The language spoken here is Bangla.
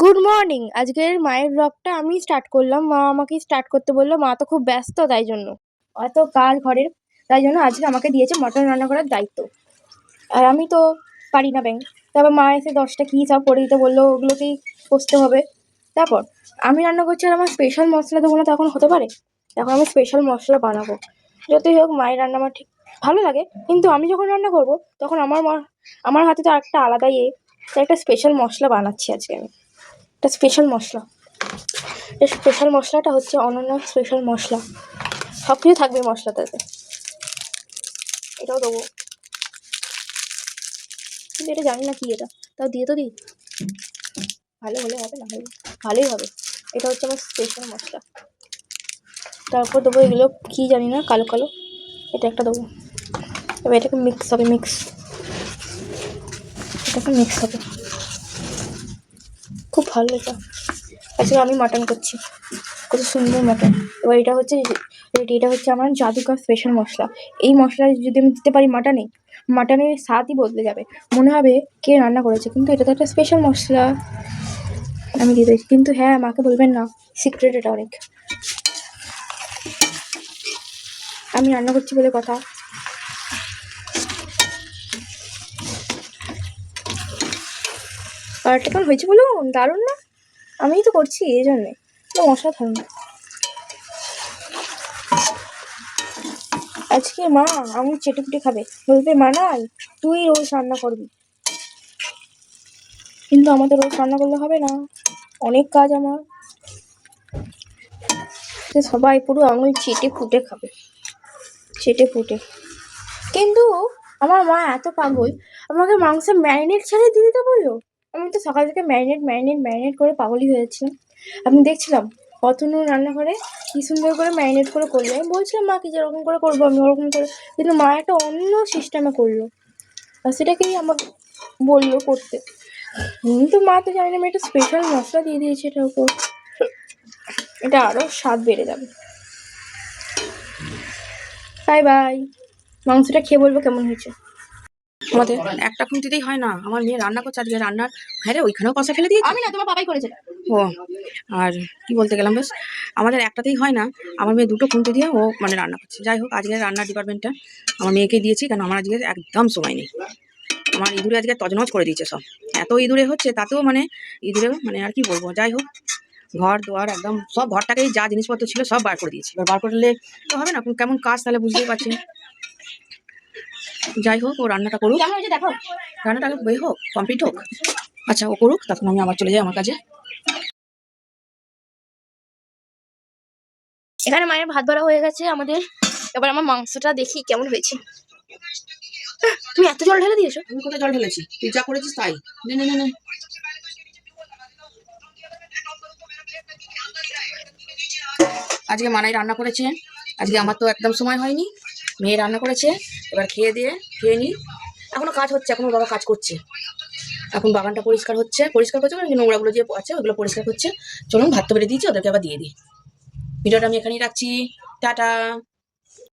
Good morning. আজকের মায়ের ব্লগটা আমি স্টার্ট করলাম। মা আমাকে স্টার্ট করতে বললো। মা তো খুব ব্যস্ত, তাই জন্য অত কাজ ঘরের, তাই জন্য আজকে আমাকে দিয়েছে মটন রান্না করার দায়িত্ব। আর আমি তো পারি না ব্যাং। তারপর মা এসে 10টা কী সব করে দিতে বললো, ওগুলোকেই কষতে হবে। তারপর আমি রান্না করছি, আর আমার স্পেশাল মশলা দেবো না তখন হতে পারে? এখন আমি স্পেশাল মশলা বানাবো। যতই হোক মায়ের রান্না আমার ঠিক ভালো লাগে, কিন্তু আমি যখন রান্না করব তখন আমার হাতে তো একটা আলাদাই তাই একটা স্পেশাল মশলা বানাচ্ছি আজকে আমি। একটা স্পেশাল মশলা, এই স্পেশাল মশলাটা হচ্ছে অনন্য স্পেশাল মশলা। সব কিছু থাকবে মশলাটাতে, এটাও দেবো, কিন্তু এটা জানি না কি, এটা তাও দিয়ে তো দিই। ভালো হলে হবে, না হলে ভালোই হবে। এটা হচ্ছে আমার স্পেশাল মশলা। তারপর দেবো এগুলো কি জানি না, কালো কালো, এটা একটা দেবো। এবার এটাকে মিক্স হবে, এটাকে মিক্স হবে খুব ভালো। এটা আজকে আমি মাটন করছি, কত সুন্দর মাটন। এবার এটা হচ্ছে আমার জাদুকর স্পেশাল মশলা। এই মশলা যদি আমি দিতে পারি মাটনের স্বাদই বদলে যাবে। মনে হবে কে রান্না করেছে, কিন্তু এটা তো একটা স্পেশাল মশলা, আমি দিয়ে দিয়েছি। কিন্তু হ্যাঁ, মাকে বলবেন না, সিক্রেট এটা অনেক। আমি রান্না করছি বলে কথা। আর এটা কেমন হয়েছে বলুন? দারুণ না? আমিই তো করছি, এই জন্যে তো অসাধারণ। আজকে মা আমি চেটেপুটে খাবে, বলবে মানাই তুই রোজ রান্না করবি। কিন্তু আমাদের রোজ রান্না করলে হবে না, অনেক কাজ আমার। সবাই পুরো আঙুল চেটে ফুটে খাবে, চেটে ফুটে। কিন্তু আমার মা এত পাগল, আমাকে মাংসের ম্যারিনেট ছেড়ে দিয়ে দিতে বললো। আমি তো সকাল থেকে ম্যারিনেট করে পাগলই হয়েছিলাম। আমি দেখছিলাম কত রান্না করে কি সুন্দর করে ম্যারিনেট করে করলো। আমি বলছিলাম মাকে যেরকম করে করবো আমি ওরকম করে, কিন্তু মা একটা অন্য সিস্টেমে করলো, আর সেটাকেই আমাকে বললো করতে। কিন্তু মা তো জানি না, আমি একটা স্পেশাল মশলা দিয়ে দিয়েছি এটার উপর, এটা আরও স্বাদ বেড়ে যাবে। বাই বাই, মাংসটা খেয়ে বলবো কেমন হয়েছে। আমাদের একটা খুন্তিতেই হয় না, আমার মেয়ে রান্না করছে আজকে রান্নার। হ্যাঁ রে, ওইখানেও কষা ফেলে দিয়েছে। আমি না, তোমার বাবাই করেছে। ও, আর কি বলতে গেলাম, বেশ আমাদের একটাতেই হয় না, আমার মেয়ে দুটো খুন্তি দিয়ে ও মানে রান্না করছে। যাই হোক, আজকে রান্নার ডিপার্টমেন্টটা আমার মেয়েকে দিয়েছি, কারণ আমার আজকে একদম সময় নেই। আমার ইঁদুরে আজকে তজনজ করে দিয়েছে সব, এত ইঁদুরে হচ্ছে, তাতেও মানে ইঁদুরে মানে আর কি বলবো। যাই হোক, ঘর দুয়ার একদম সব, ঘরটাকেই যা জিনিসপত্র ছিল সব বার করে দিয়েছি। এবার বার করলে তো হবে না, কেমন কাজ তাহলে বুঝতেই পারছি। যাই হোক, ও রান্নাটা করুক, দেখো রান্নাটা আগে হোক, কমপ্লিট হোক। আচ্ছা, ও করুক, তখন আমি আবার চলে যাই আমার কাজে। এখানে মায়ের ভাত ভরা হয়ে গেছে আমাদের। এবার আমার মাংসটা দেখি কেমন হয়েছে। তুমি এত জল ঢেলে দিয়েছো? আমি কোথায় জল ঢেলেছি? তুই যা করেছিস তাই। নে নে নে নে। আজকে মানাই রান্না করেছে, আজকে আমার তো একদম সময় হয়নি। মেয়ে রান্না করেছে, এবার খেয়ে নিই। এখনো কাজ হচ্ছে, এখনো বাবা কাজ করছে। এখন বাগানটা পরিষ্কার করছে, মানে নোংরাগুলো যে আছে ওগুলো পরিষ্কার করছে। চলুন, ভাত তো বেড়ে দিয়েছি, ওদেরকে আবার দিয়ে দিই। ভিডিওটা আমি এখানেই রাখছি। টাটা।